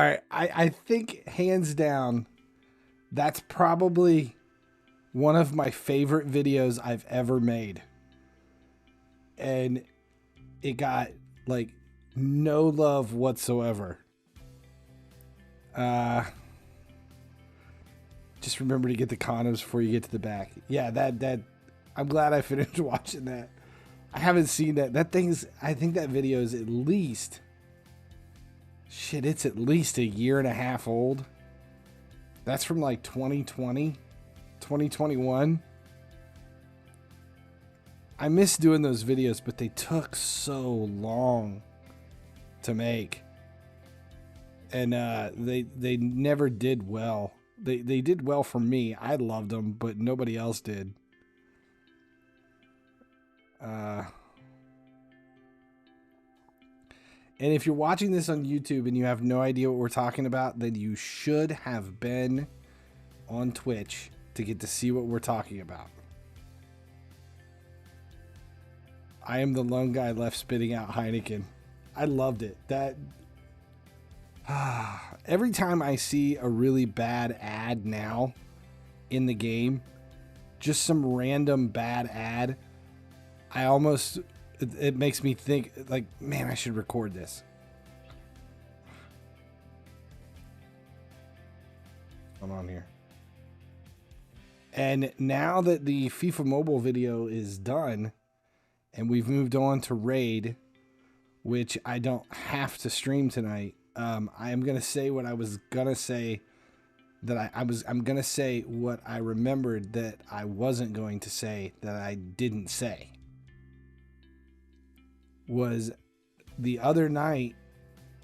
right. I think hands down, that's probably one of my favorite videos I've ever made. And it got like no love whatsoever. Just remember to get the condoms before you get to the back. Yeah, that I'm glad I finished watching that. I haven't seen that. I think that video is at least, shit, it's at least a year and a half old. That's from like 2020, 2021. I miss doing those videos, but they took so long to make. And they never did well. They did well for me. I loved them, but nobody else did. And if you're watching this on YouTube and you have no idea what we're talking about, then you should have been on Twitch to get to see what we're talking about. I am the lone guy left spitting out Heineken. I loved it. Every time I see a really bad ad now in the game, just some random bad ad, it makes me think like, man, I should record this. What's going on here? And now that the FIFA Mobile video is done and we've moved on to Raid, which I don't have to stream tonight, I am going to say what I was going to say that I'm going to say what I remembered that I wasn't going to say that I didn't say. Was the other night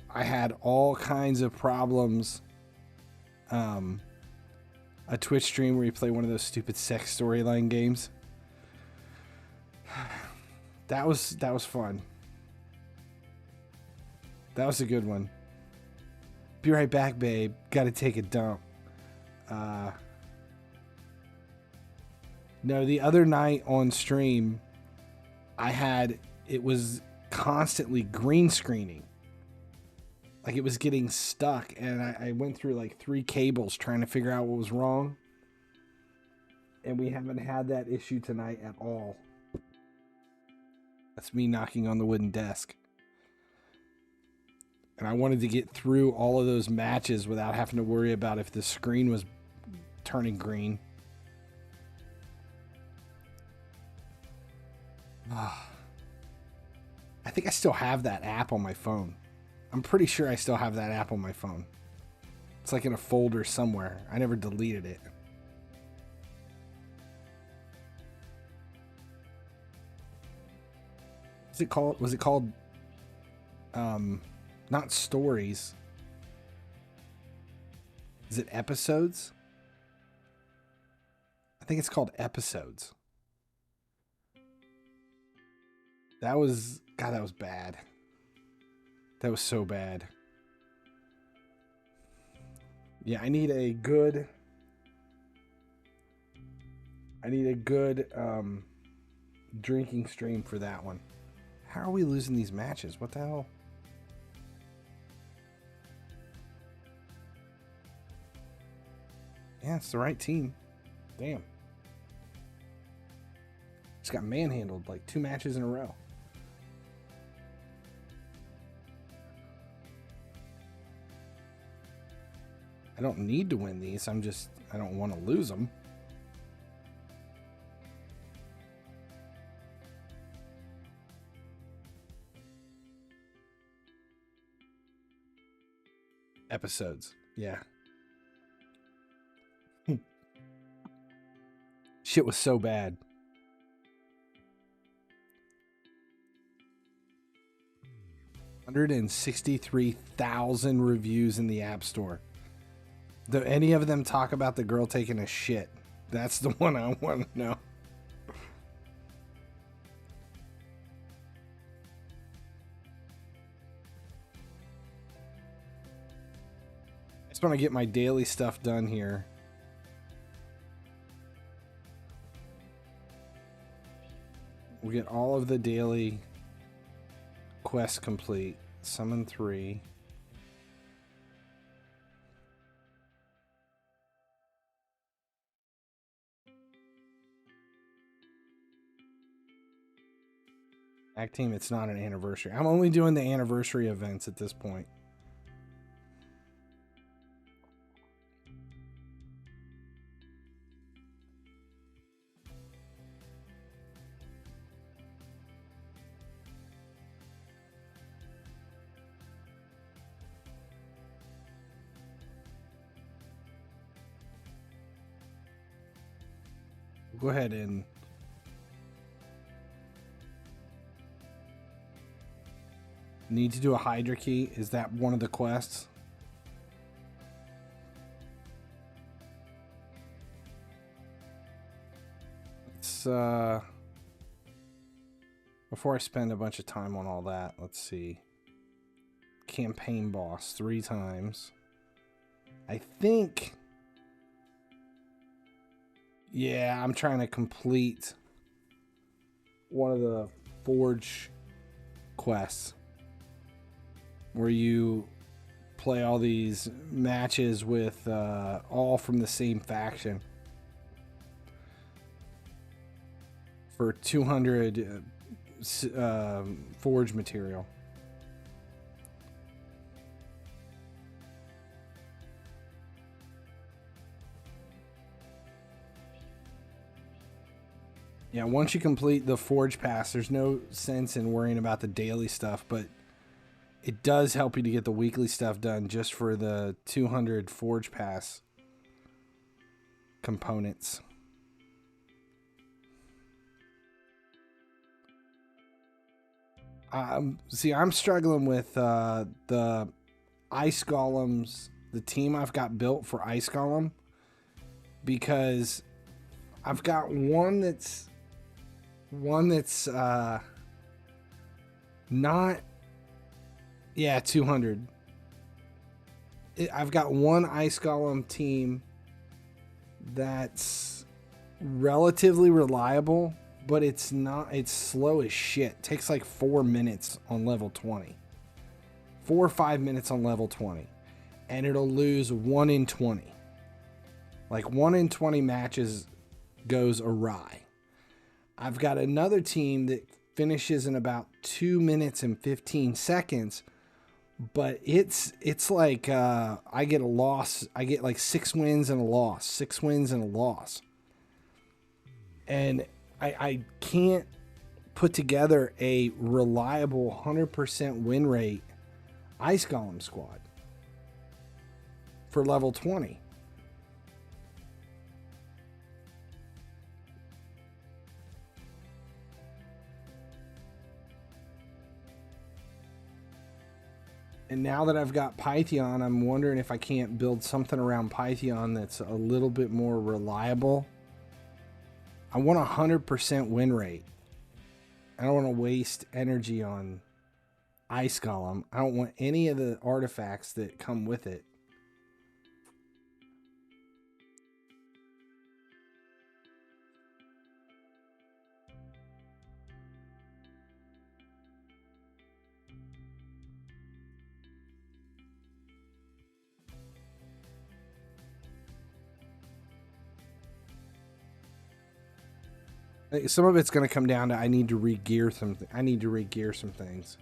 I had all kinds of problems. A Twitch stream where you play one of those stupid sex storyline games. That was fun. That was a good one. Be right back, babe. Gotta take a dump. No, the other night on stream, it was constantly green screening. Like it was getting stuck, and I went through like 3 cables trying to figure out what was wrong. And we haven't had that issue tonight at all. That's me knocking on the wooden desk. And I wanted to get through all of those matches without having to worry about if the screen was turning green. I think I still have that app on my phone. I'm pretty sure I still have that app on my phone. It's like in a folder somewhere. I never deleted it. Was it called not stories? Is it episodes? I think it's called episodes. That was bad. That was so bad. Yeah, I need a good drinking stream for that one. How are we losing these matches? What the hell? Yeah, it's the right team. Damn. Just got manhandled like 2 matches in a row. I don't need to win these. I don't want to lose them. Episodes. Yeah. Shit was so bad. $163,000 reviews in the App Store. Do any of them talk about the girl taking a shit? That's the one I want to know. I just want to get my daily stuff done here. We'll get all of the daily quests complete. Summon 3. Tag team, it's not an anniversary. I'm only doing the anniversary events at this point. Go ahead and need to do a HYDRA key. Is that one of the quests? It's before I spend a bunch of time on all that, let's see. Campaign boss 3 times. I think, yeah, I'm trying to complete one of the Forge quests where you play all these matches with all from the same faction for 200 Forge material. Yeah, once you complete the Forge Pass, there's no sense in worrying about the daily stuff, but it does help you to get the weekly stuff done just for the 200 Forge Pass components. See, I'm struggling with the Ice Golems, the team I've got built for Ice Golem, because I've got one that's not, yeah, 200. I've got one Ice Golem team that's relatively reliable, but it's not, it's slow as shit. It takes like 4 minutes on level 20. 4 or 5 minutes on level 20. And it'll lose 1 in 20. Like 1 in 20 matches goes awry. I've got another team that finishes in about 2 minutes and 15 seconds, but it's like I get a loss. I get like 6 wins and a loss, 6 wins and a loss. And I can't put together a reliable 100% win rate Ice Golem squad for level 20. And now that I've got Pythion, I'm wondering if I can't build something around Pythion that's a little bit more reliable. I want a 100% win rate. I don't want to waste energy on Ice Golem. I don't want any of the artifacts that come with it. Some of it's going to come down to I need to re-gear something. I need to re-gear some things.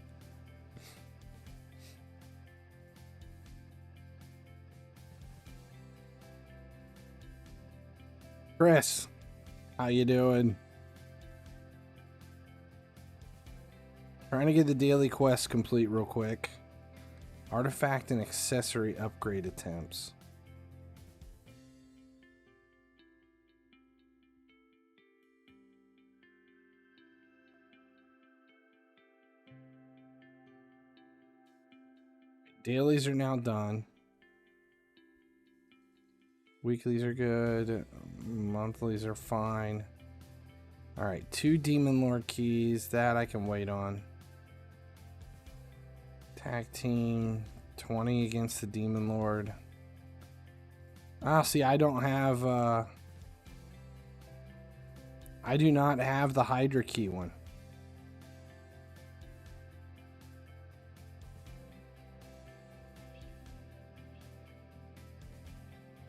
Chris, how you doing? Trying to get the daily quest complete real quick. Artifact and accessory upgrade attempts. Dailies are now done. Weeklies are good. Monthlies are fine. Alright, 2 Demon Lord keys. That I can wait on. Tag team. 20 against the Demon Lord. Ah, see, I don't have... I do not have the HYDRA key one.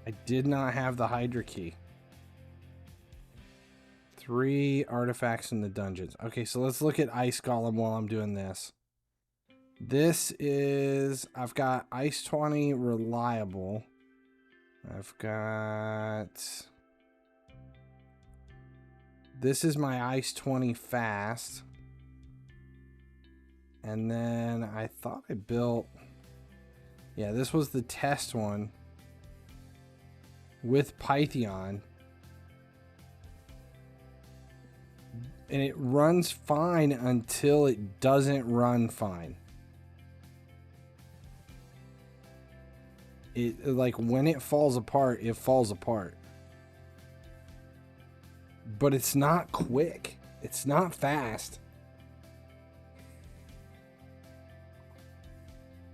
I did not have the HYDRA key. 3 artifacts in the dungeons. Okay, so let's look at Ice Golem while I'm doing this. This is, I've got Ice 20 reliable. I've got, this is my Ice 20 fast. And then I thought I built, yeah, this was the test one with Pythion. And it runs fine until it doesn't run fine. It, like, when it falls apart, it falls apart. But it's not quick. It's not fast.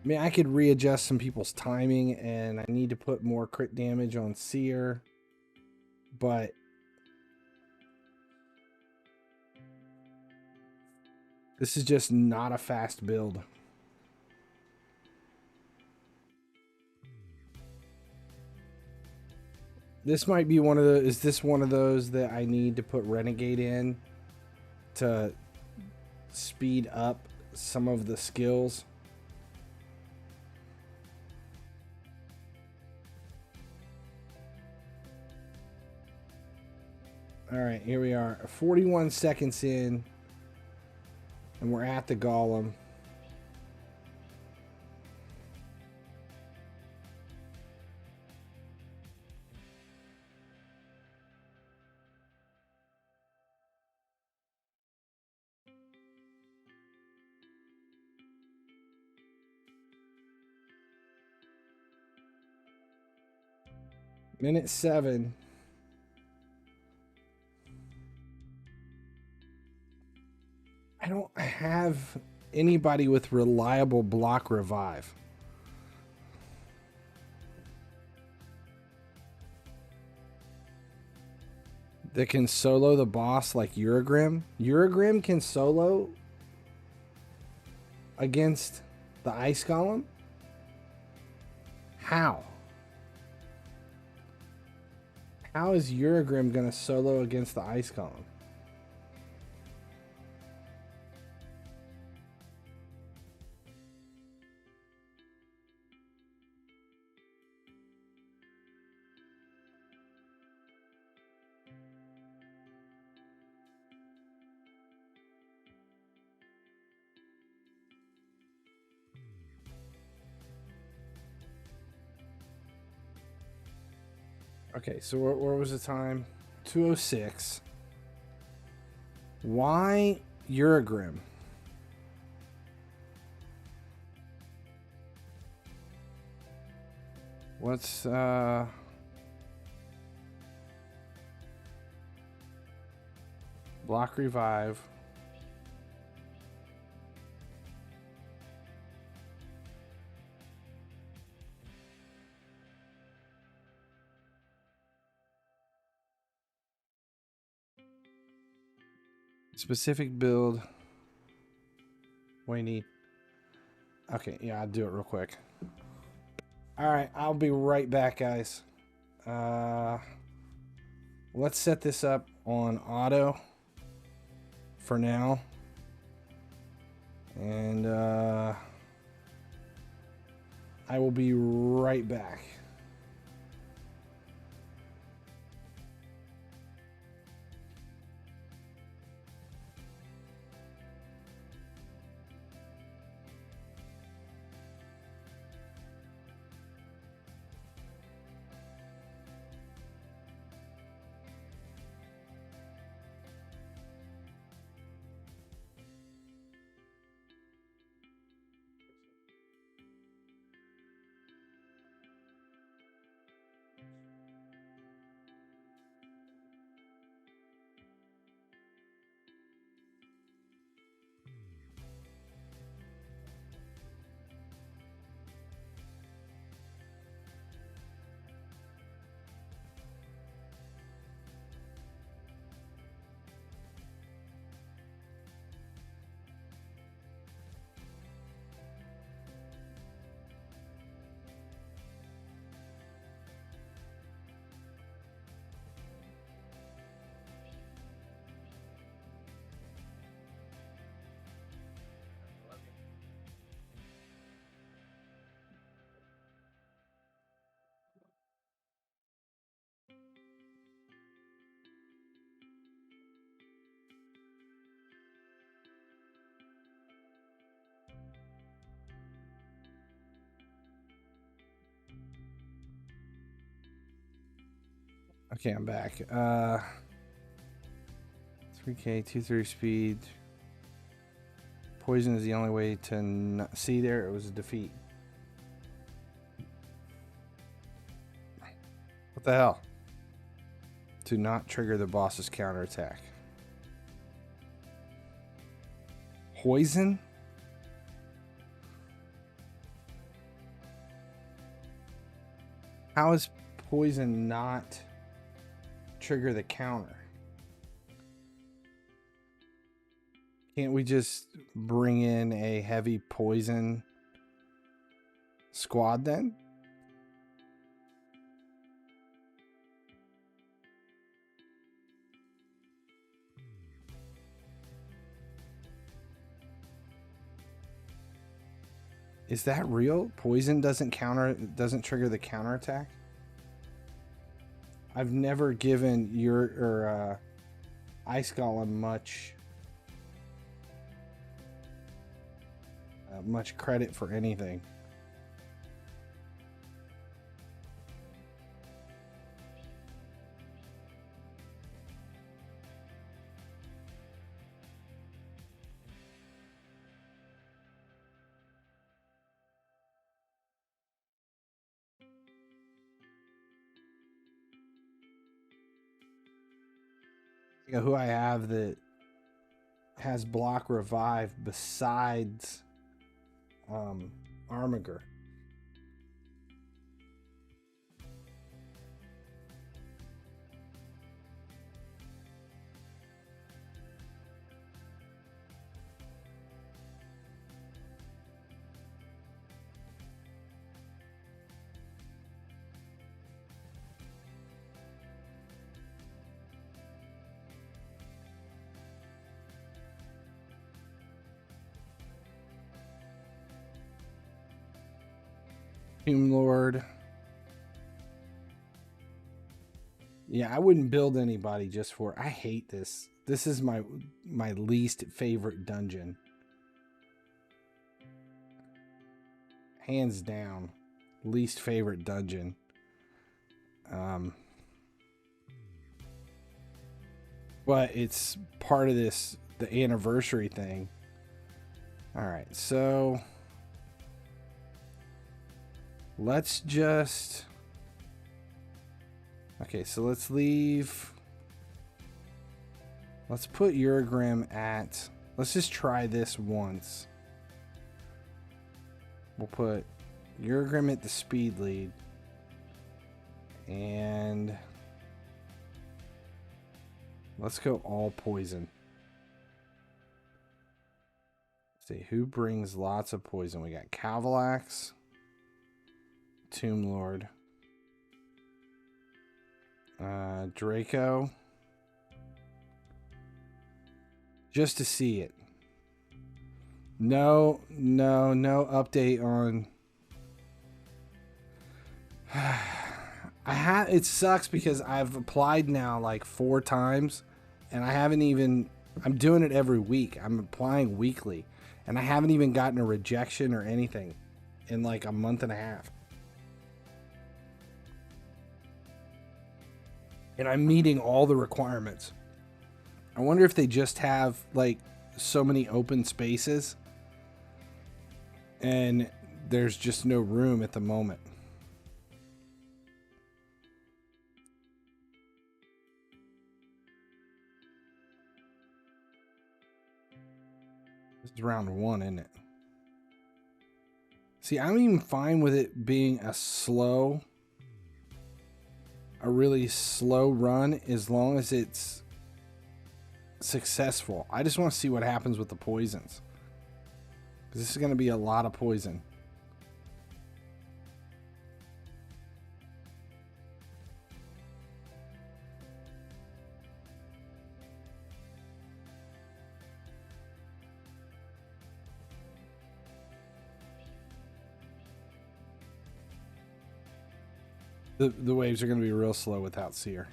I mean, I could readjust some people's timing, and I need to put more crit damage on Seer. But this is just not a fast build. This might be one of the, is this one of those that I need to put Renegade in to speed up some of the skills? All right, here we are, 41 seconds in, and we're at the Golem. Minute 7. I don't have anybody with reliable block revive. That can solo the boss like Uragrim. Uragrim can solo against the Ice Golem? How? How is Uragrim going to solo against the Ice Golem? Okay, so where was the time? 2:06. Why Uragrim? What's block revive? Specific build. What do you need? Okay, yeah, I'll do it real quick. Alright, I'll be right back, guys. Let's set this up on auto for now. And I will be right back. Okay, I'm back. 3K, 230 speed. Poison is the only way to not see there. It was a defeat. What the hell? To not trigger the boss's counterattack. Poison? How is poison not trigger the counter? Can't we just bring in a heavy poison squad then? Is that real? Poison doesn't trigger the counterattack? I've never given your Ice Golem much credit for anything. You know who I have that has block revive besides Armiger? Tomb Lord. Yeah, I wouldn't build anybody just for. I hate this. This is my least favorite dungeon. Hands down, least favorite dungeon. But it's part of this, the anniversary thing. All right, so let's just. Okay, so let's leave. Let's put Urgrim at. Let's just try this once. We'll put Urgrim at the speed lead. And let's go all poison. Let's see who brings lots of poison. We got HYDRA, Tomb Lord, Draco. Just to see it. No update on. It sucks because I've applied now like 4 times and I haven't even. I'm doing it every week. I'm applying weekly and I haven't even gotten a rejection or anything in like a month and a half. And I'm meeting all the requirements. I wonder if they just have like so many open spaces and there's just no room at the moment. This is round 1, isn't it? See, I'm even fine with it being a really slow run as long as it's successful. I just want to see what happens with the poisons. Because this is going to be a lot of poison. The waves are going to be real slow without Seer.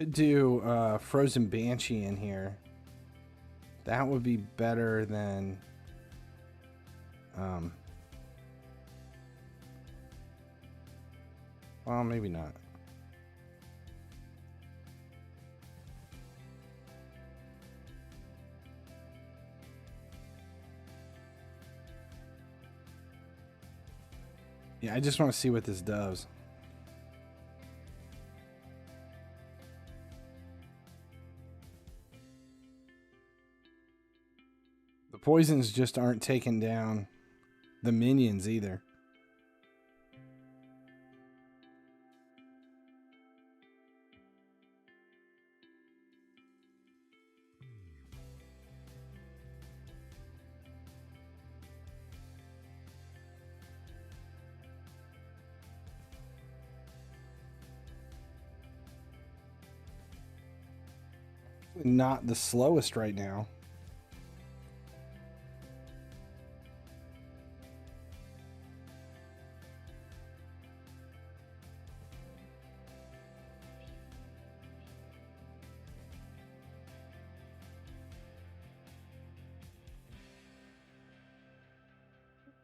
Could do Frozen Banshee in here. That would be better than well, maybe not. Yeah, I just want to see what this does. The poisons just aren't taking down the minions either. Not the slowest right now.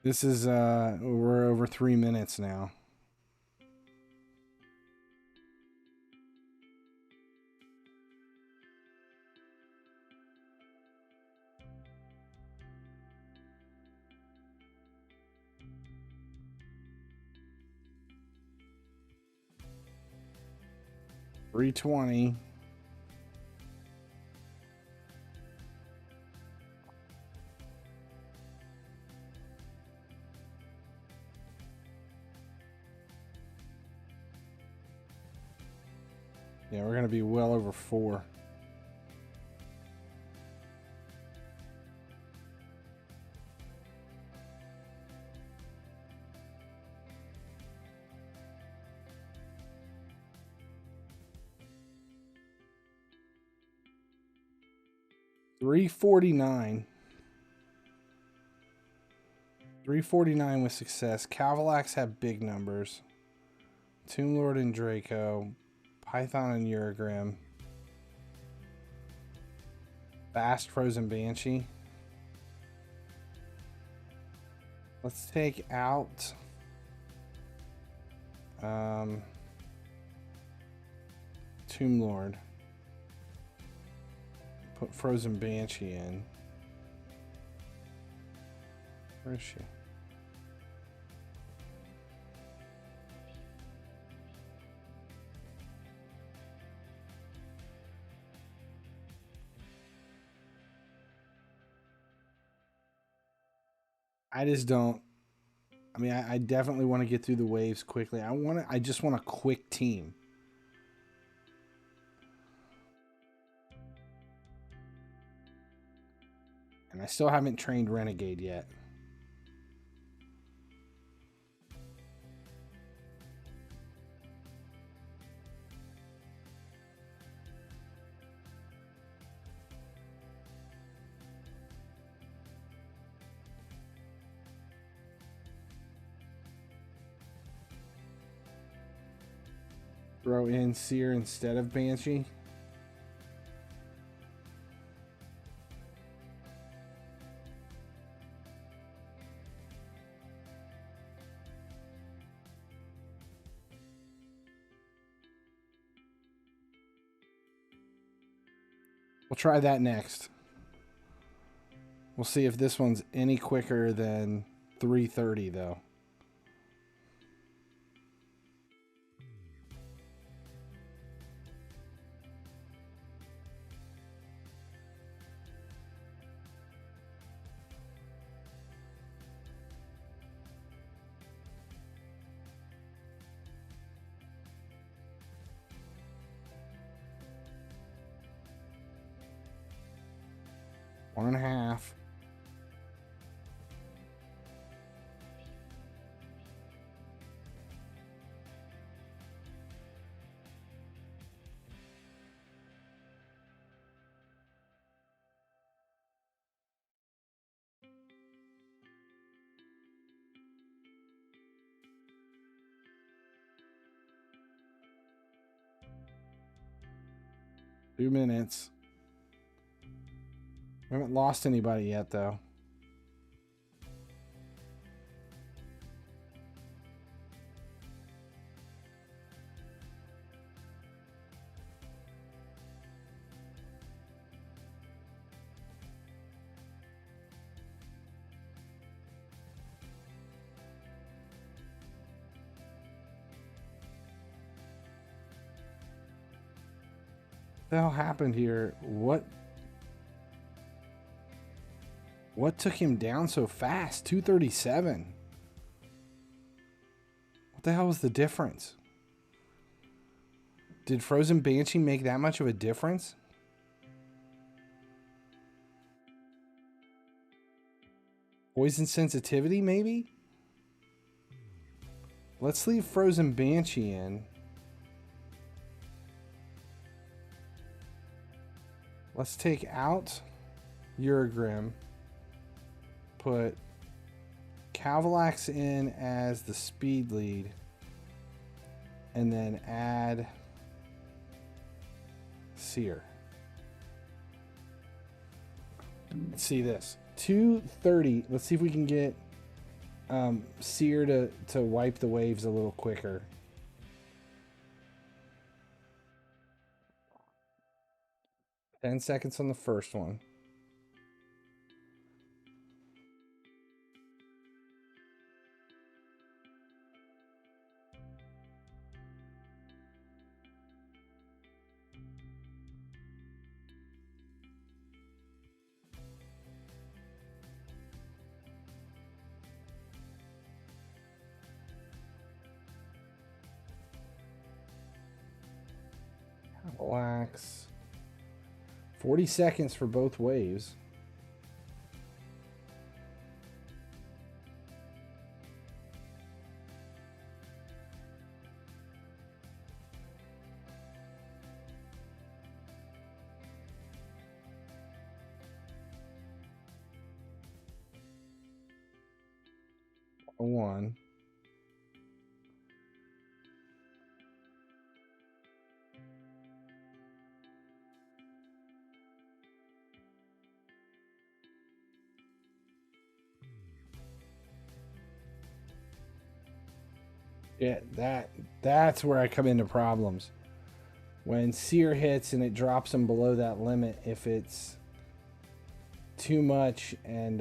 This is we're over 3 minutes now. $320. Yeah, we're gonna be well over 4. $349. $349 with success. Cavalax have big numbers. Tomb Lord and Draco. Python and Uragrim. Fast Frozen Banshee. Let's take out Tomb Lord. Put Frozen Banshee in. Where is she? I just don't. I mean, I definitely want to get through the waves quickly. I just want a quick team. And I still haven't trained Renegade yet. Throw in Seer instead of Banshee. We'll try that next. We'll see if this one's any quicker than 330 though. One and a half. 2 minutes. We haven't lost anybody yet, though. What the hell happened here? What took him down so fast? 237. What the hell was the difference? Did Frozen Banshee make that much of a difference? Poison sensitivity, maybe? Let's leave Frozen Banshee in. Let's take out Urgrim. Put MYTHLAX in as the speed lead. And then add Seer. Let's see this. 230. Let's see if we can get Seer to wipe the waves a little quicker. Ten seconds on the first one. Relax. 40 seconds for both waves. One. Yeah, that's where I come into problems. When Seer hits and it drops them below that limit, if it's too much and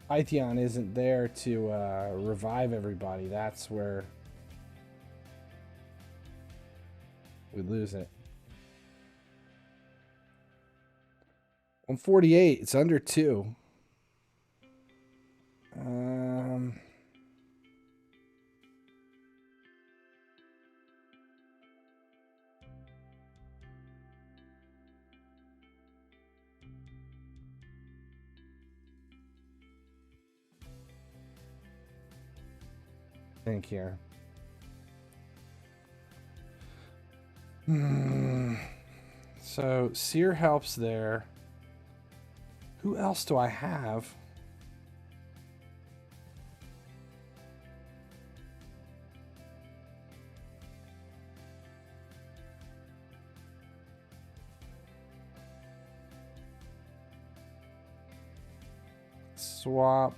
Pythion isn't there to revive everybody, that's where we lose it. 148. It's under 2. Think here. So Seer helps there. Who else do I have? Swap.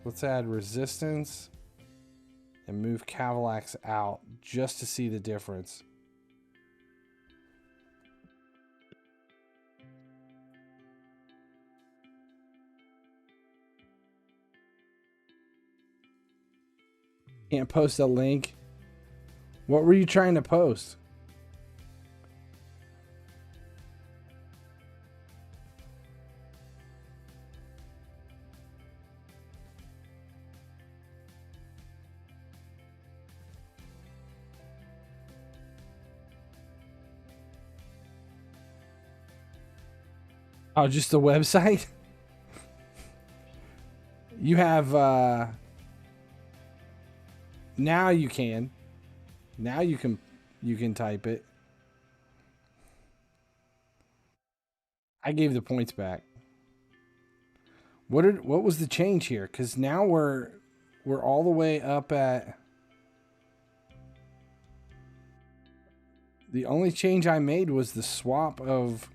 Let's add resistance and move MYTHLAX out just to see the difference. Can't post a link. What were you trying to post? Oh, just the website? You have now you can. Now you can type it. I gave the points back. What was the change here? Because now we're all the way up at... The only change I made was the swap of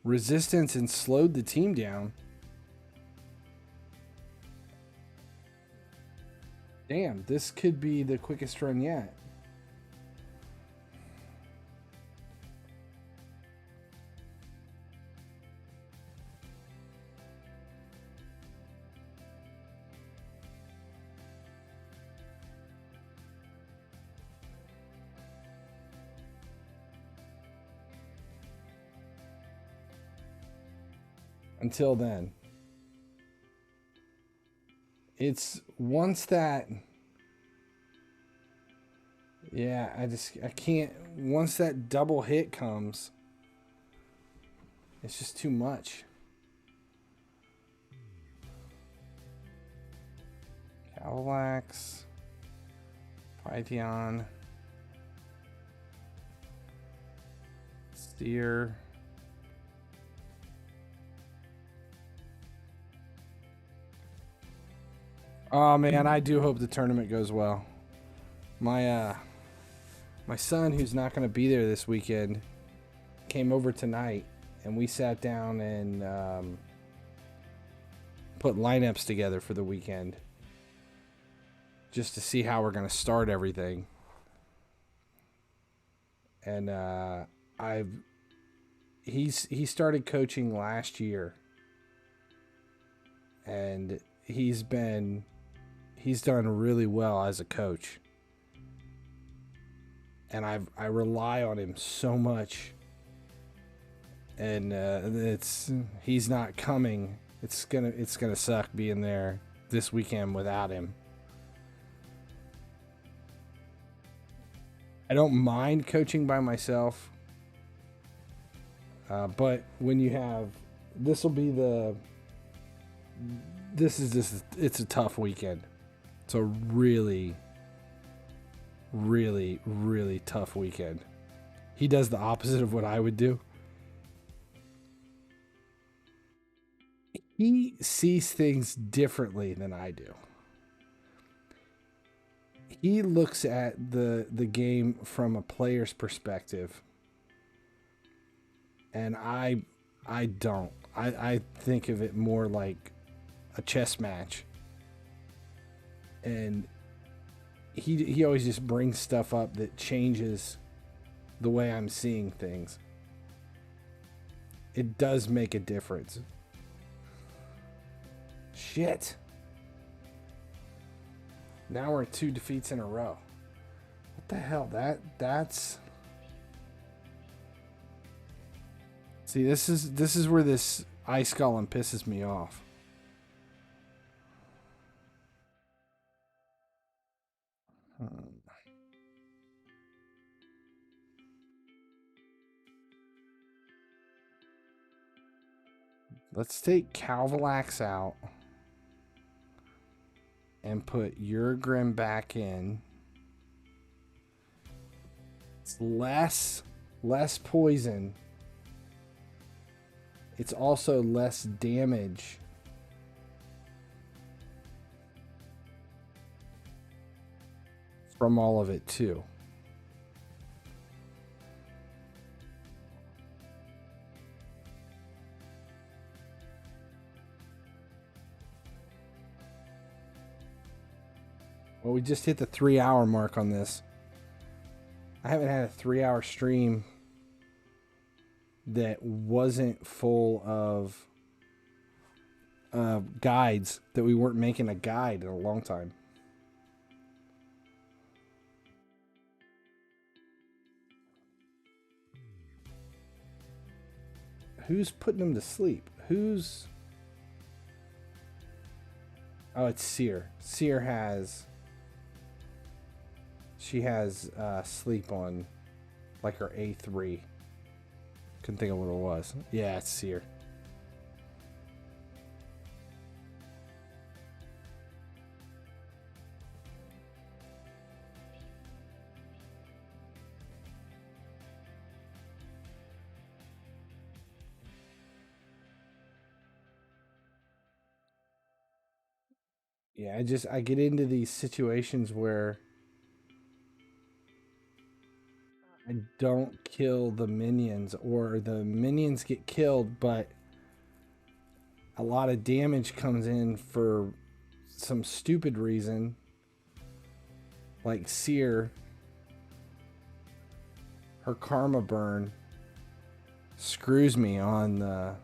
resistance and slowed the team down. Damn, this could be the quickest run yet. Until then, it's once that, yeah, I can't, once that double hit comes, it's just too much. HELLAPAIN, Pythion, Steer. Oh man, I do hope the tournament goes well. My son, who's not going to be there this weekend, came over tonight, and we sat down and put lineups together for the weekend, just to see how we're going to start everything. And he started coaching last year, and he's done really well as a coach. And I rely on him so much. And he's not coming. It's gonna suck being there this weekend without him. I don't mind coaching by myself, but when you have, it's a tough weekend. It's a really, really, really tough weekend. He does the opposite of what I would do. He sees things differently than I do. He looks at the game from a player's perspective, and I don't. I think of it more like a chess match. And he always just brings stuff up that changes the way I'm seeing things. It does make a difference. Shit. Now we're at 2 defeats in a row. What the hell? That's... See, this is where this Ice Golem pisses me off. Let's take MYTHLAX out and put Urgrim back in. It's less poison. It's also less damage. From all of it too. Well, we just hit the 3-hour mark on this. I haven't had a 3-hour stream that wasn't full of guides, that we weren't making a guide in a long time. Who's putting them to sleep? Who's... Oh, it's Seer. Seer has... She has sleep on like her A3. Couldn't think of what it was. Yeah, it's Seer. Yeah, I get into these situations where I don't kill the minions, or the minions get killed, but a lot of damage comes in for some stupid reason. Like Seer, her karma burn screws me on the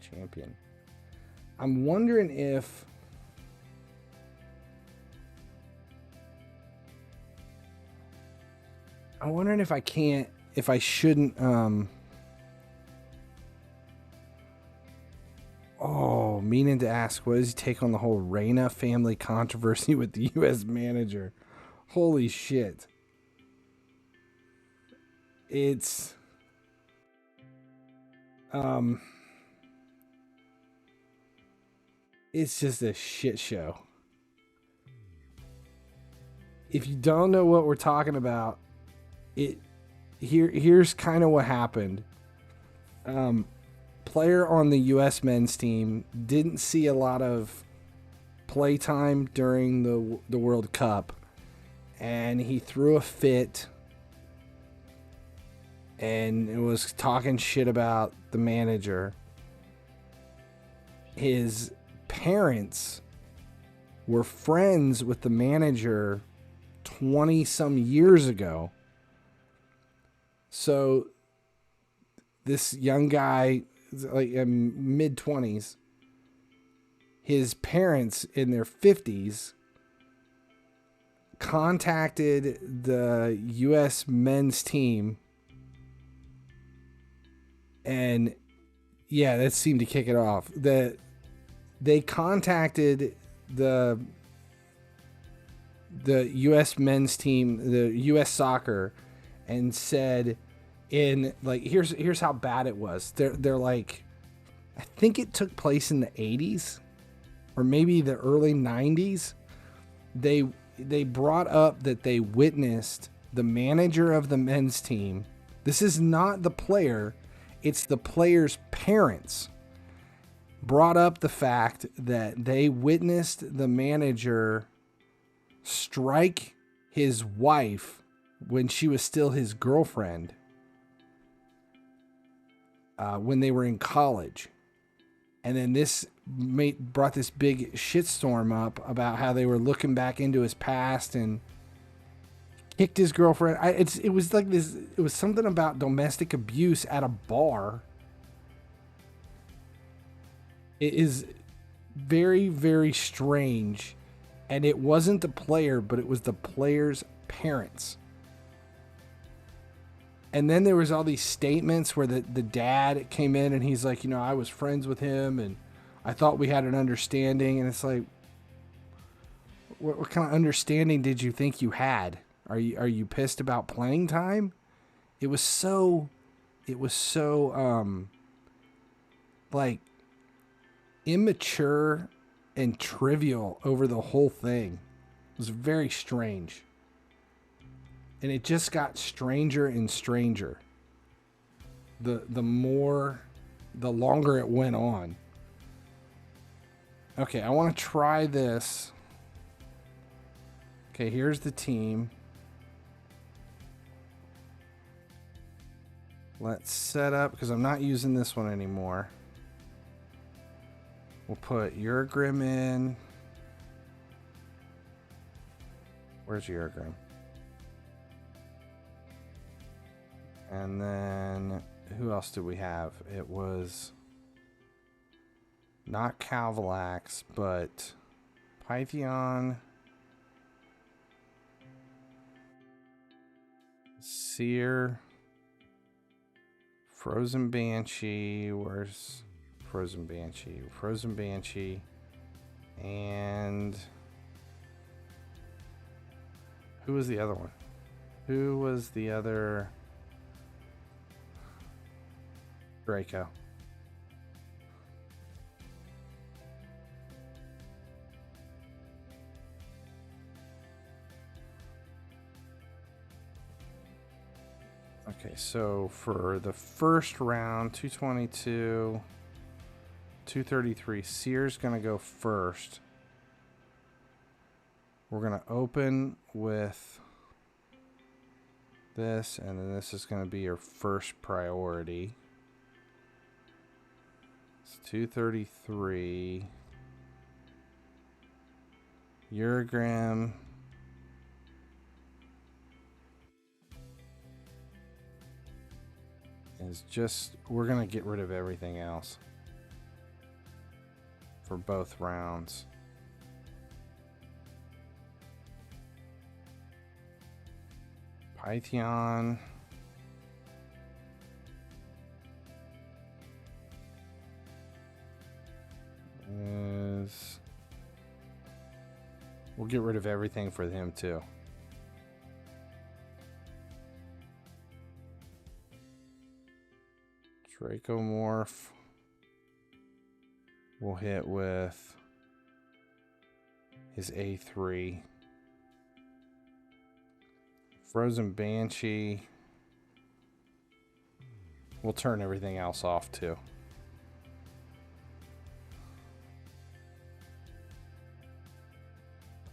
champion. I'm wondering if I shouldn't oh, meaning to ask, what does he take on the whole Reyna family controversy with the US manager? Holy shit. It's just a shit show. If you don't know what we're talking about, here's kind of what happened. Player on the US men's team didn't see a lot of playtime during the World Cup, and he threw a fit and it was talking shit about the manager. His parents were friends with the manager 20 some years ago. So this young guy, like mid 20s, his parents in their 50s contacted the US men's team, and yeah, that seemed to kick it off. They contacted the US men's team, the US soccer, and said, in like, here's how bad it was. They're like, I think it took place in the 80s or maybe the early 90s. They brought up that they witnessed the manager of the men's team. This is not the player, it's the player's parents. Brought up the fact that they witnessed the manager strike his wife when she was still his girlfriend, when they were in college. And then this brought this big shitstorm up about how they were looking back into his past and kicked his girlfriend. It was like this. It was something about domestic abuse at a bar. It is very, very strange. And it wasn't the player, but it was the player's parents. And then there was all these statements where the dad came in and he's like, I was friends with him and I thought we had an understanding. And it's like, what kind of understanding did you think you had? Are you pissed about playing time? It was so like immature and trivial over the whole thing. It was very strange. And it just got stranger and stranger the longer it went on. Okay, I want to try this. Okay, here's the team. Let's set up, because I'm not using this one anymore. We'll put Urgrim in. Where's Urgrim? And then who else did we have? It was not HYDRA, but Pythion, Seer, Frozen Banshee. Where's Frozen Banshee? Frozen Banshee. And who was the other one? Who was the other? Draco. Okay, so for the first round, 222. 233. Seer's going to go first. We're going to open with this, and then this is going to be your first priority. It's 233. Uragram. Is just, we're going to get rid of everything else for both rounds. Pythion. We'll get rid of everything for him too. Dracomorph. We'll hit with his A3. Frozen Banshee. We'll turn everything else off too.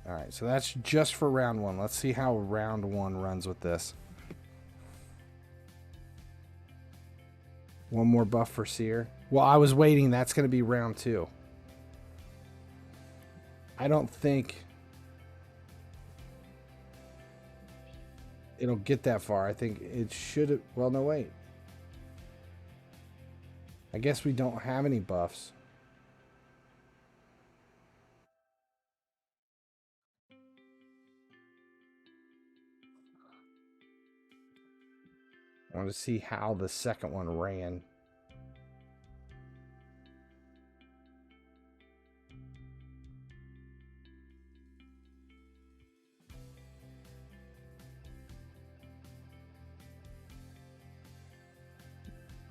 Alright, so that's just for round one. Let's see how round one runs with this. One more buff for Seer. Well, I was waiting. That's going to be round two. I don't think it'll get that far. I think it should have... Well, no, wait. I guess we don't have any buffs. I want to see how the second one ran.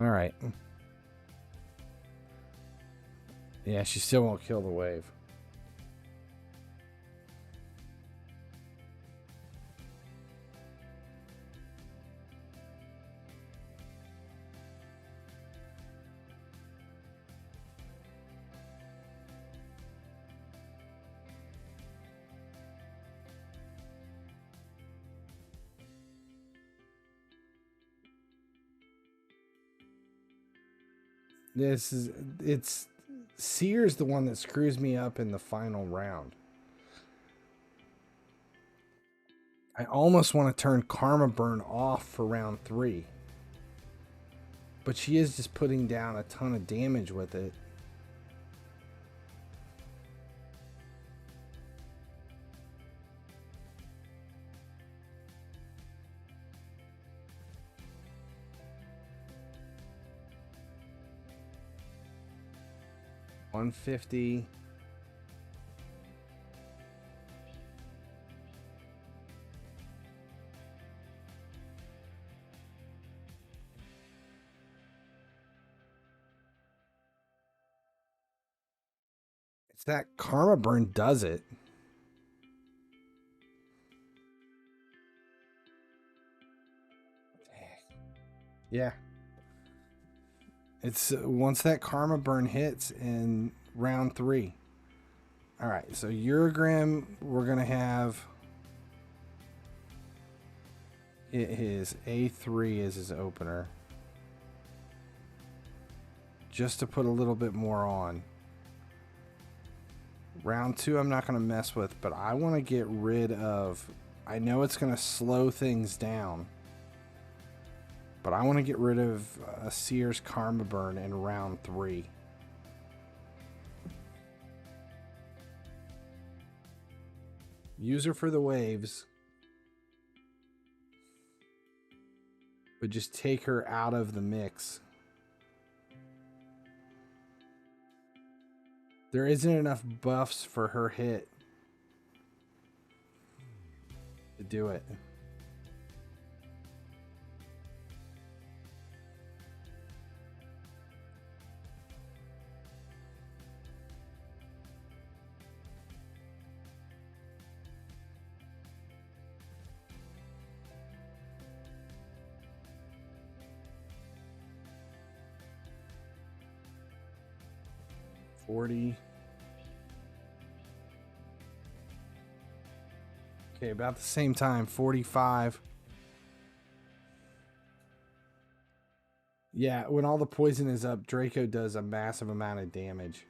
All right. Yeah, she still won't kill the wave. It's Seer's the one that screws me up in the final round. I almost want to turn Karma Burn off for round 3. But she is just putting down a ton of damage with it. $150. It's that Karma Burn does it. Yeah. It's once that Karma Burn hits in round 3. All right, so Uragram, we're gonna have his A3 as his opener, just to put a little bit more on. Round 2, I'm not gonna mess with, but I want to get rid of. I know it's gonna slow things down. But I want to get rid of Seer's Karma Burn in round 3. Use her for the waves. But just take her out of the mix. There isn't enough buffs for her hit to do it. 40. Okay, about the same time, 45. Yeah, when all the poison is up, Draco does a massive amount of damage.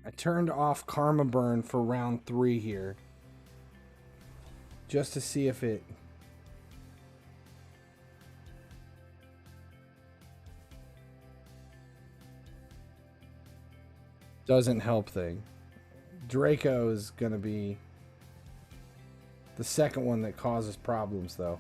I turned off Karma Burn for round 3 here. Just to see if it... doesn't help thing. Draco is going to be the second one that causes problems, though.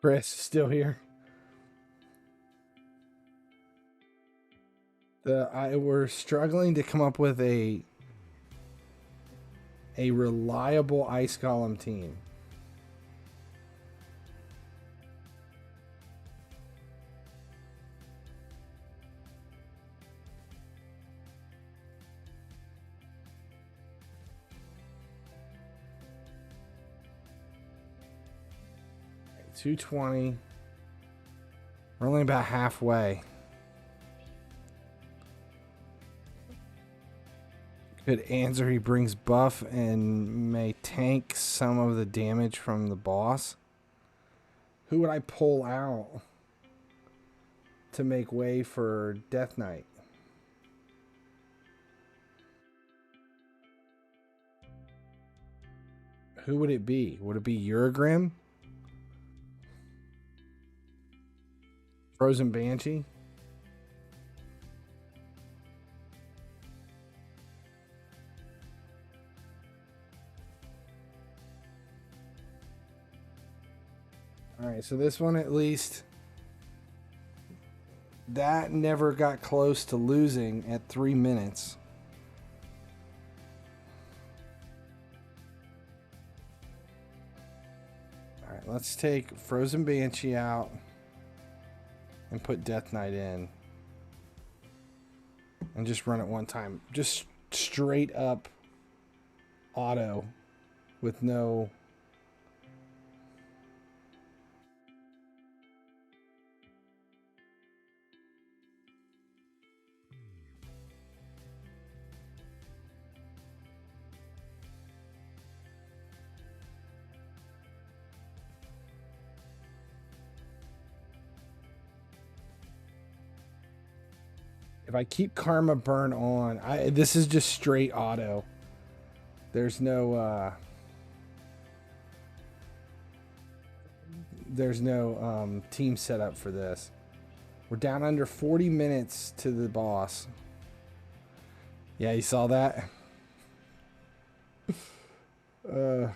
Chris is still here. We're struggling to come up with a reliable Ice Golem team. Right, 220. We're only about halfway. Good answer. He brings buff and may tank some of the damage from the boss. Who would I pull out to make way for Death Knight? Who would it be? Would it be Urgrim? Frozen Banshee? Alright, so this one at least, that never got close to losing at 3 minutes. Alright, let's take Frozen Banshee out and put Death Knight in. And just run it one time. Just straight up auto with no... If I keep Karma Burn on, this is just straight auto. There's no team setup for this. We're down under 40 minutes to the boss. Yeah, you saw that? I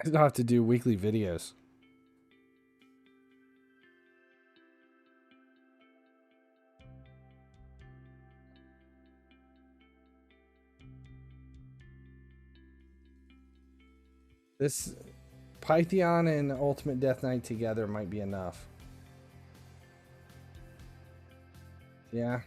don't have to do weekly videos. This Pythion and Ultimate Death Knight together might be enough. Yeah.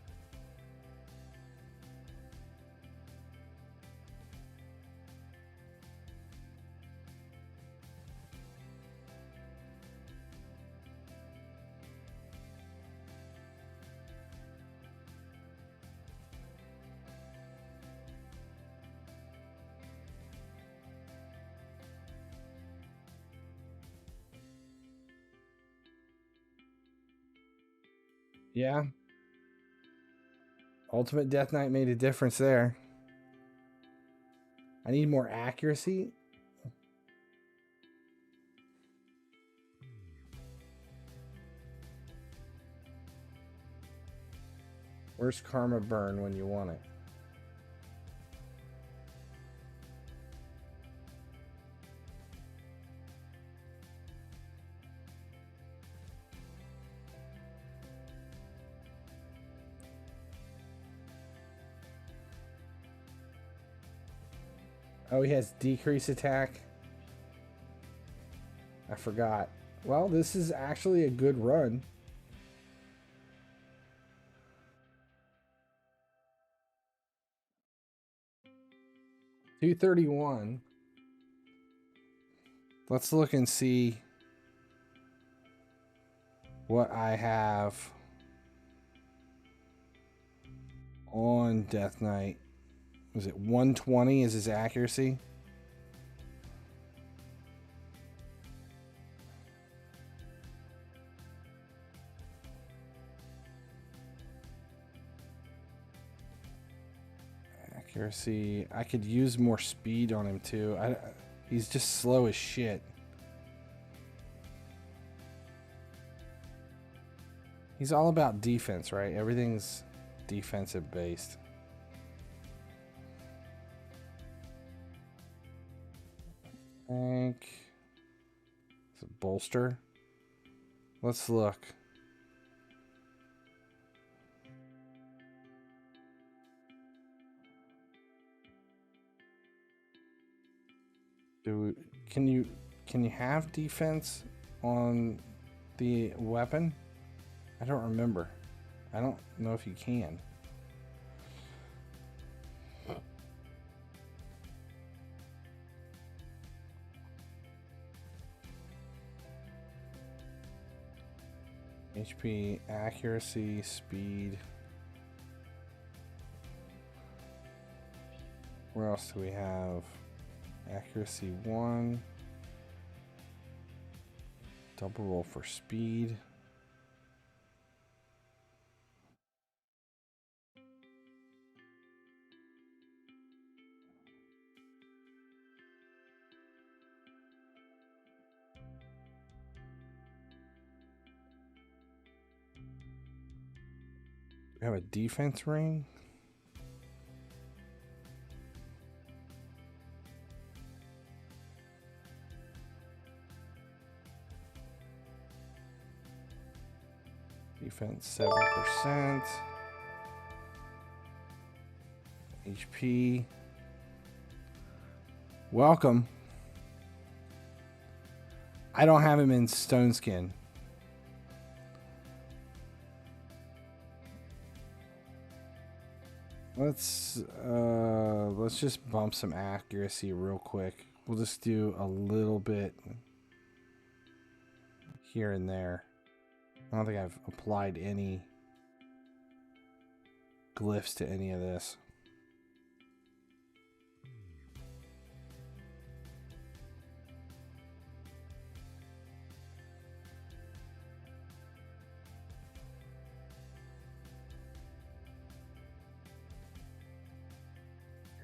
Yeah. Ultimate Death Knight made a difference there. I need more accuracy. Where's Karma Burn when you want it? Oh, he has decrease attack. I forgot. Well, this is actually a good run. $231. Let's look and see what I have on Death Knight. Was it 120 is his accuracy? Accuracy. I could use more speed on him too. He's just slow as shit. He's all about defense, right? Everything's defensive based. I think it's a bolster. Let's look. Can you have defense on the weapon? I don't remember. I don't know if you can. HP, accuracy, speed. Where else do we have? Accuracy 1. Double roll for speed. We have a defense ring. Defense 7%. HP. Welcome. I don't have him in Stone Skin. Let's just bump some accuracy real quick. We'll just do a little bit here and there. I don't think I've applied any glyphs to any of this.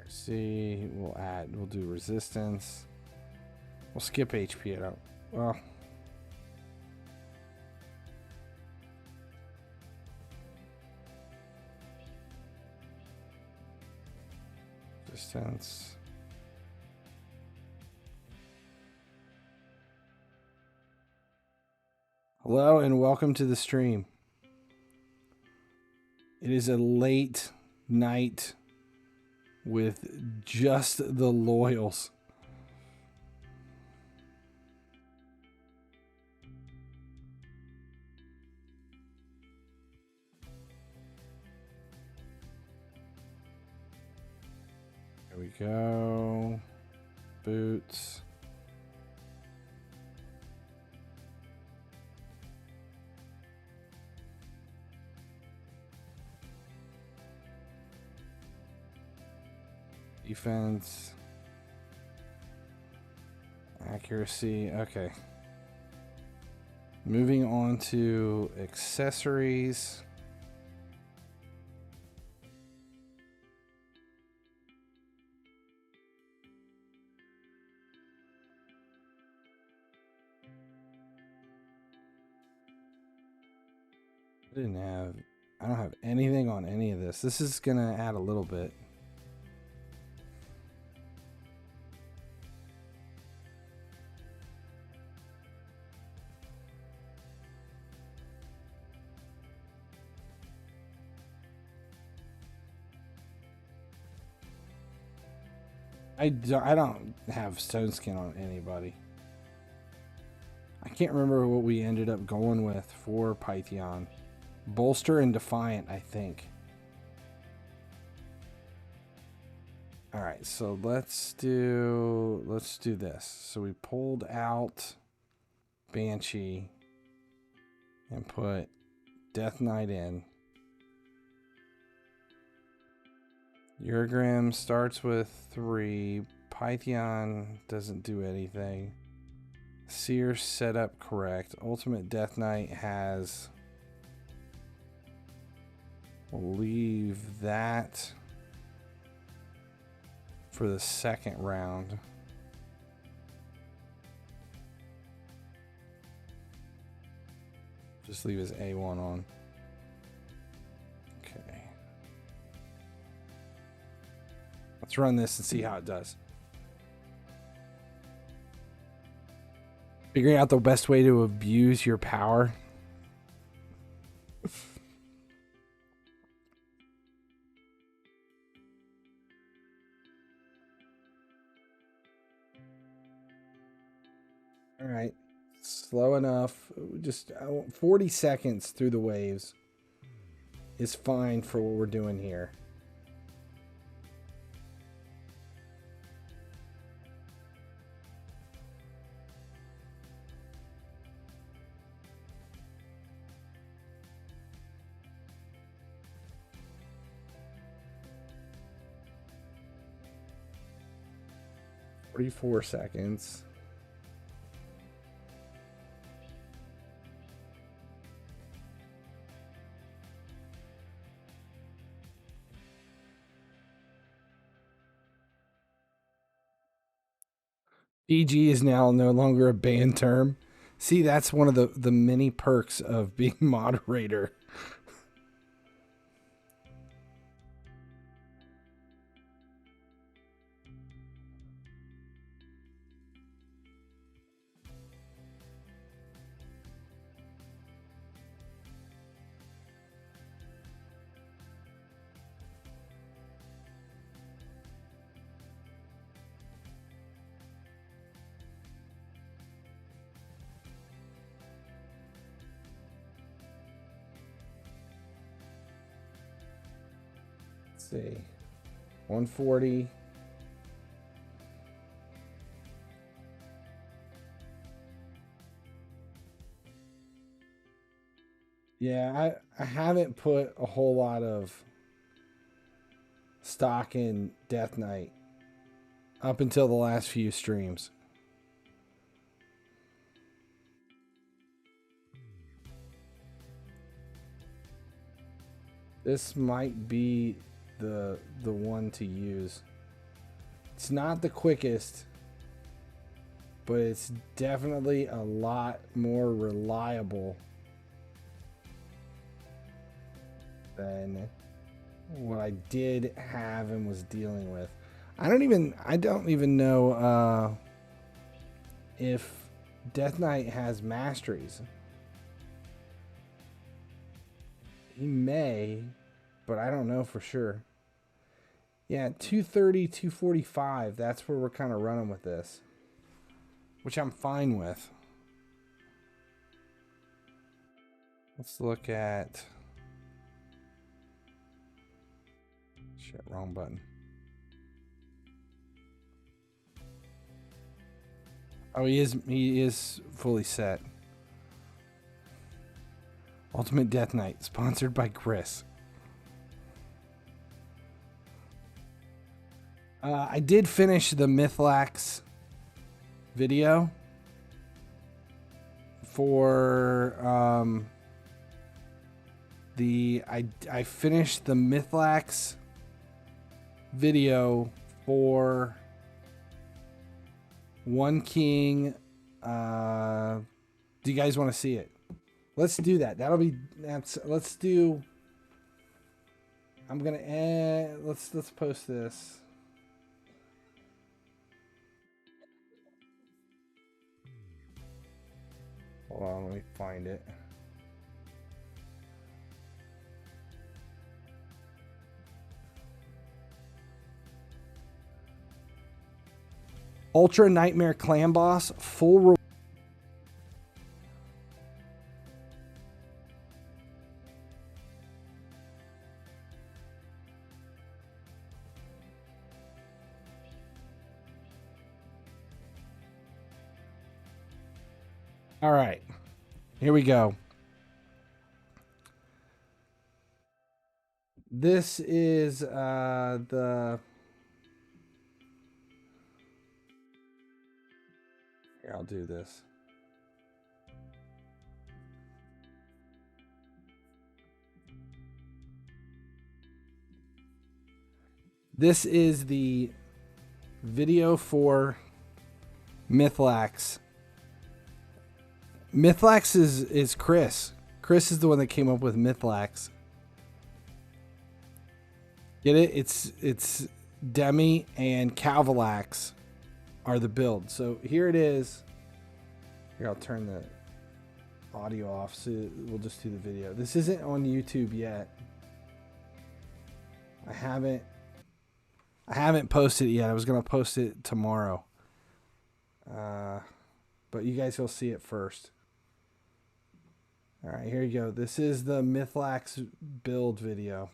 See, we'll do resistance. We'll skip HP. I don't, well. Resistance. Hello and welcome to the stream. It is a late night with just the loyals. There we go. Boots. Defense. Accuracy. Okay. Moving on to accessories. I don't have anything on any of this. This is gonna add a little bit. I don't have stone skin on anybody. I can't remember what we ended up going with for Pythion. Bolster and Defiant, I think. Alright, so let's do this. So we pulled out Banshee and put Death Knight in. Urgrim starts with 3. Pythion doesn't do anything. Seer set up correct. Ultimate Death Knight has... We'll leave that for the second round. Just leave his A1 on. Okay. Let's run this and see how it does. Figuring out the best way to abuse your power. All right, slow enough. Just 40 seconds through the waves is fine for what we're doing here. "44 seconds. PG is now no longer a banned term. See, that's one of the many perks of being moderator. See, 140. Yeah, I haven't put a whole lot of stock in Death Knight up until the last few streams. This might be the one to use. It's not the quickest, but it's definitely a lot more reliable than what I did have and was dealing with. I don't even know if Death Knight has masteries. He may, but I don't know for sure. Yeah, 230, 245. That's where we're kind of running with this, which I'm fine with. Let's look at... Shit, wrong button. Oh, he is fully set. Ultimate Death Knight, sponsored by Chris. I did finish the MYTHLAX video for I finished the MYTHLAX video for One King. Do you guys want to see it? Let's do that. Let's do. I'm gonna let's post this. Hold on, let me find it. Ultra Nightmare Clan Boss, full reward. All right, here we go. This is the... Here, I'll do this. This is the video for MYTHLAX. MYTHLAX is Chris. Chris is the one that came up with MYTHLAX. Get it? It's Demi and HYDRA are the build. So here it is. Here, I'll turn the audio off so we'll just do the video. This isn't on YouTube yet. I haven't posted it yet. I was gonna post it tomorrow. But you guys will see it first. All right, here you go. This is the MYTHLAX build video.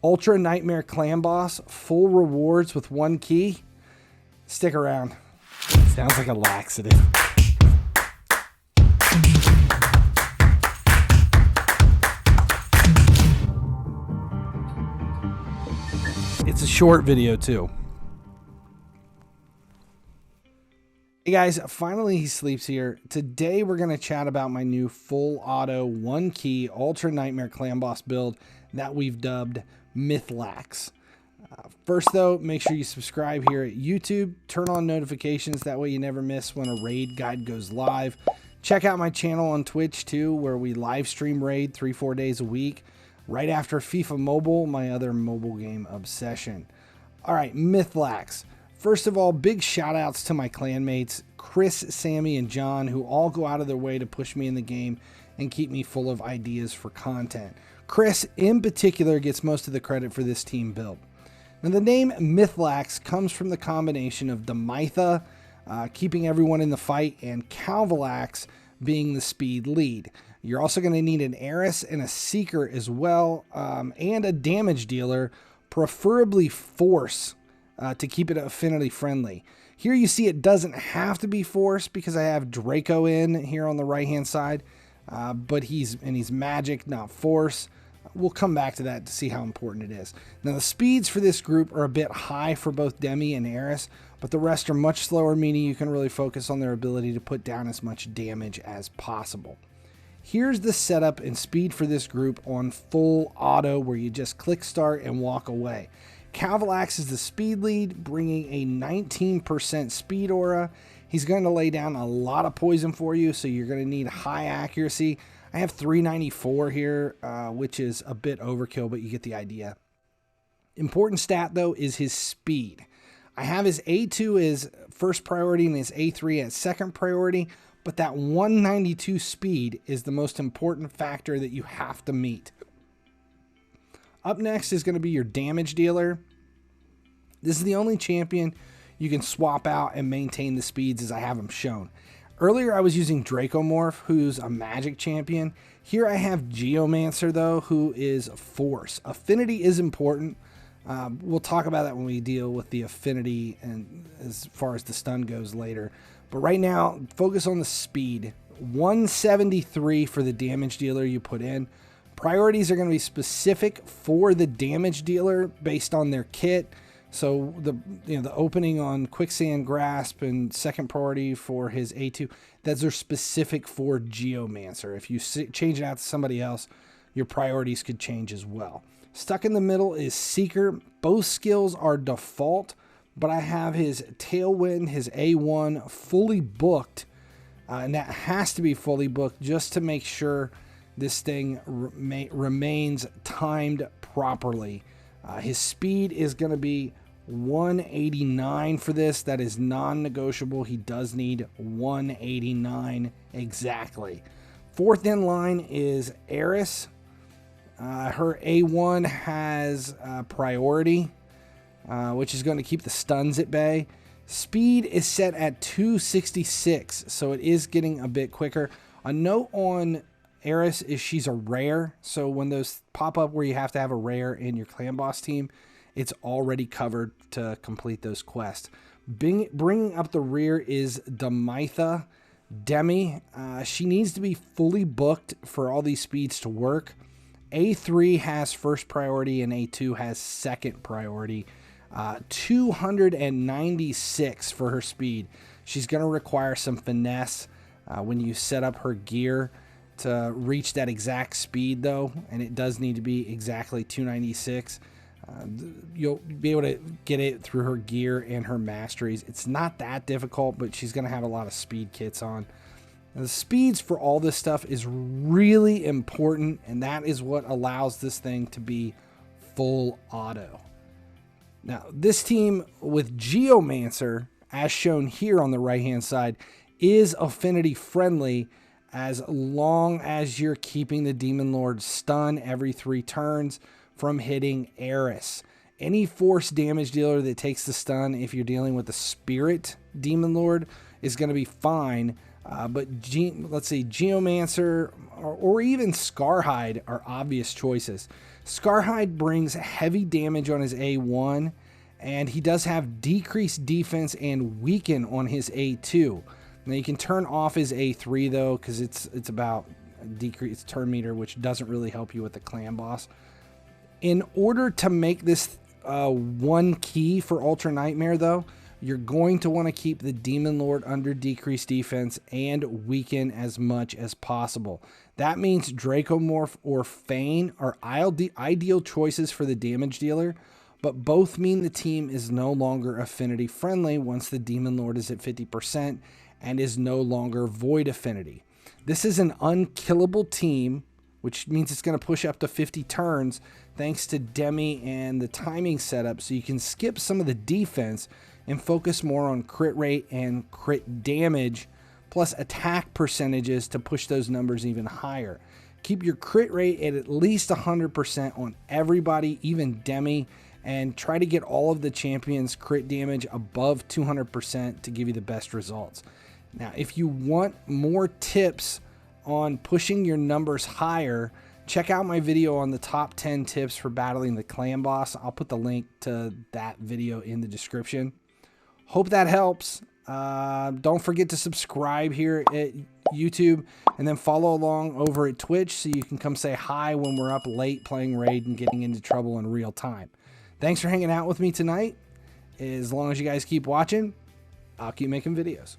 Ultra Nightmare Clan Boss, full rewards with 1 key. Stick around. Sounds like a laxative. It's a short video too. Hey guys, FinallyHeSleeps here. Today we're going to chat about my new full auto 1 key Ultra Nightmare Clan Boss build that we've dubbed MYTHLAX. First though, make sure you subscribe here at YouTube. Turn on notifications, that way you never miss when a raid guide goes live. Check out my channel on Twitch too, where we live stream raid 3-4 days a week, right after FIFA Mobile, my other mobile game obsession. All right, MYTHLAX. First of all, big shout outs to my clanmates, Chris, Sammy, and John, who all go out of their way to push me in the game and keep me full of ideas for content. Chris, in particular, gets most of the credit for this team build. Now, the name MYTHLAX comes from the combination of the Mytha, keeping everyone in the fight, and HYDRA being the speed lead. You're also going to need an Heiress and a Seeker as well, and a damage dealer, preferably Force, to keep it affinity friendly. Here you see it doesn't have to be Force because I have Draco in here on the right hand side, but he's magic, not Force. We'll come back to that to see how important it is. Now the speeds for this group are a bit high for both Demi and Heiress, but the rest are much slower, meaning you can really focus on their ability to put down as much damage as possible. Here's the setup and speed for this group on full auto, where you just click start and walk away. HYDRA is the speed lead, bringing a 19% speed aura. He's going to lay down a lot of poison for you, so you're going to need high accuracy. I have 394 here, which is a bit overkill, but you get the idea. Important stat, though, is his speed. I have his A2 as first priority and his A3 as second priority, but that 192 speed is the most important factor that you have to meet. Up next is going to be your damage dealer. This is the only champion you can swap out and maintain the speeds as I have them shown. Earlier I was using Dracomorph, who's a magic champion. Here I have Geomancer though, who is Force. Affinity is important. We'll talk about that when we deal with the affinity and as far as the stun goes later. But right now, focus on the speed. 173 for the damage dealer you put in. Priorities are going to be specific for the damage dealer based on their kit. So the opening on Quicksand Grasp and second priority for his A2, those are specific for Geomancer. If you change it out to somebody else, your priorities could change as well. Stuck in the middle is Seeker. Both skills are default, but I have his Tailwind, his A1 fully booked, and that has to be fully booked just to make sure this thing remains timed properly. His speed is going to be 189 for this. That is non-negotiable. He does need 189 exactly. Fourth in line is Heiress. Her A1 has priority. which is going to keep the stuns at bay. Speed is set at 266, so it is getting a bit quicker. A note on Eris is she's a rare, so when those pop up where you have to have a rare in your clan boss team, it's already covered to complete those quests. Bringing up the rear is Demitha Demi. She needs to be fully booked for all these speeds to work. A3 has first priority and A2 has second priority. 296 for her speed. She's going to require some finesse when you set up her gear to reach that exact speed, though, and it does need to be exactly 296. You'll be able to get it through her gear and her masteries. It's not that difficult, but she's going to have a lot of speed kits on. The speeds for all this stuff is really important, and that is what allows this thing to be full auto. Now, this team with Geomancer, as shown here on the right-hand side, is affinity friendly as long as you're keeping the Demon Lord stun every 3 turns from hitting Eris. Any force damage dealer that takes the stun, if you're dealing with the Spirit Demon Lord, is going to be fine. But let's see, Geomancer or even Scarhide are obvious choices. Scarhide brings heavy damage on his A1, and he does have decreased defense and weaken on his A2. Now you can turn off his A3 though, because it's about decreased turn meter, which doesn't really help you with the clan boss. In order to make this one key for Ultra Nightmare though, you're going to want to keep the Demon Lord under decreased defense and weaken as much as possible. That means Dracomorph or Feign are ideal choices for the damage dealer, but both mean the team is no longer affinity friendly once the Demon Lord is at 50% and is no longer void affinity. This is an unkillable team, which means it's going to push up to 50 turns thanks to Demi and the timing setup, so you can skip some of the defense and focus more on crit rate and crit damage, plus attack percentages to push those numbers even higher. Keep your crit rate at least 100% on everybody, even Demi, and try to get all of the champions' crit damage above 200% to give you the best results. Now, if you want more tips on pushing your numbers higher, check out my video on the top 10 tips for battling the clan boss. I'll put the link to that video in the description. Hope that helps. Don't forget to subscribe here at YouTube, and then follow along over at Twitch so you can come say hi when we're up late playing Raid and getting into trouble in real time. Thanks for hanging out with me tonight. As long as you guys keep watching, I'll keep making videos.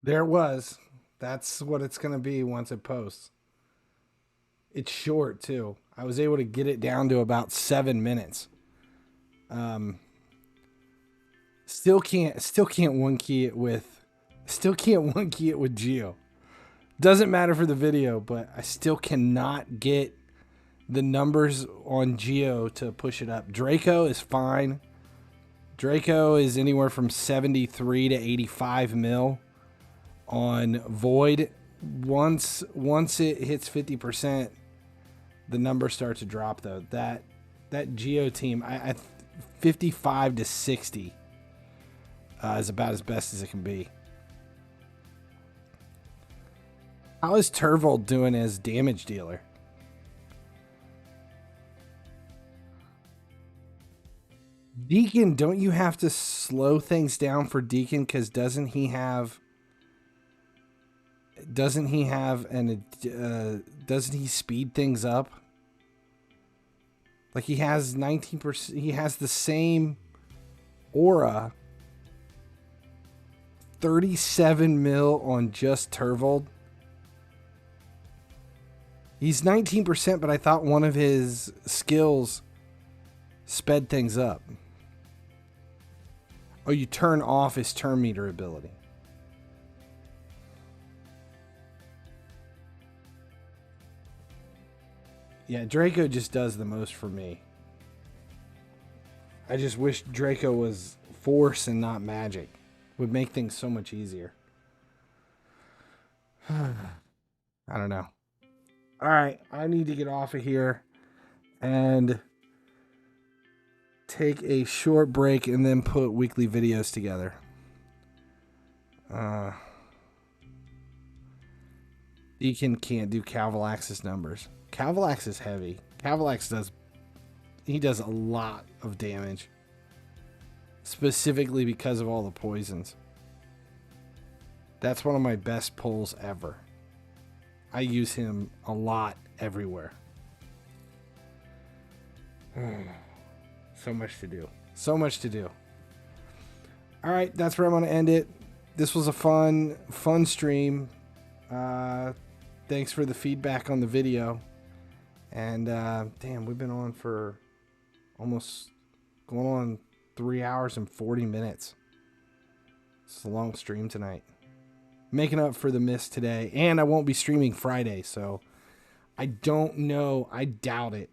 There it was. That's what it's going to be once it posts. It's short too. I was able to get it down to about 7 minutes. Still can't one key it with Geo. Doesn't matter for the video, but I still cannot get the numbers on Geo to push it up. Draco is fine. Draco is anywhere from 73 to 85 mil on Void. Once it hits 50%, the number starts to drop though. That Geo team, I 55 to 60 is about as best as it can be. How is Turvold doing as damage dealer? Deacon, don't you have to slow things down for Deacon? Because doesn't he speed things up? Like he has 19%, he has the same aura. 37 mil on just Turvold. He's 19%, but I thought one of his skills sped things up. Oh, you turn off his turn meter ability. Yeah, Draco just does the most for me. I just wish Draco was force and not magic. Would make things so much easier. I don't know. All right, I need to get off of here. and take a short break and then put weekly videos together. Deacon can't do Calvalax's numbers. Calvalax is heavy. Calvalax does a lot of damage. Specifically because of all the poisons. That's one of my best pulls ever. I use him a lot everywhere. So much to do. So much to do. Alright, that's where I'm going to end it. This was a fun stream. Thanks for the feedback on the video. And damn, we've been on for almost going on 3 hours and 40 minutes. It's a long stream tonight. Making up for the miss today. And I won't be streaming Friday, so I don't know. I doubt it.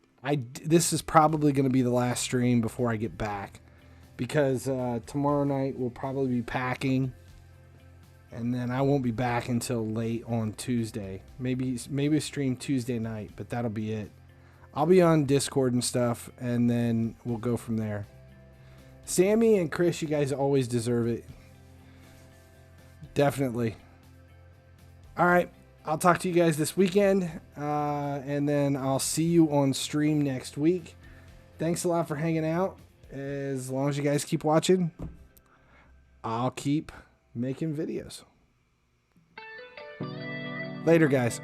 This is probably going to be the last stream before I get back. Because tomorrow night we'll probably be packing. And then I won't be back until late on Tuesday. Maybe stream Tuesday night, but that'll be it. I'll be on Discord and stuff, and then we'll go from there. Sammy and Chris, you guys always deserve it. Definitely. All right. I'll talk to you guys this weekend, and then I'll see you on stream next week. Thanks a lot for hanging out. As long as you guys keep watching, I'll keep making videos. Later, guys.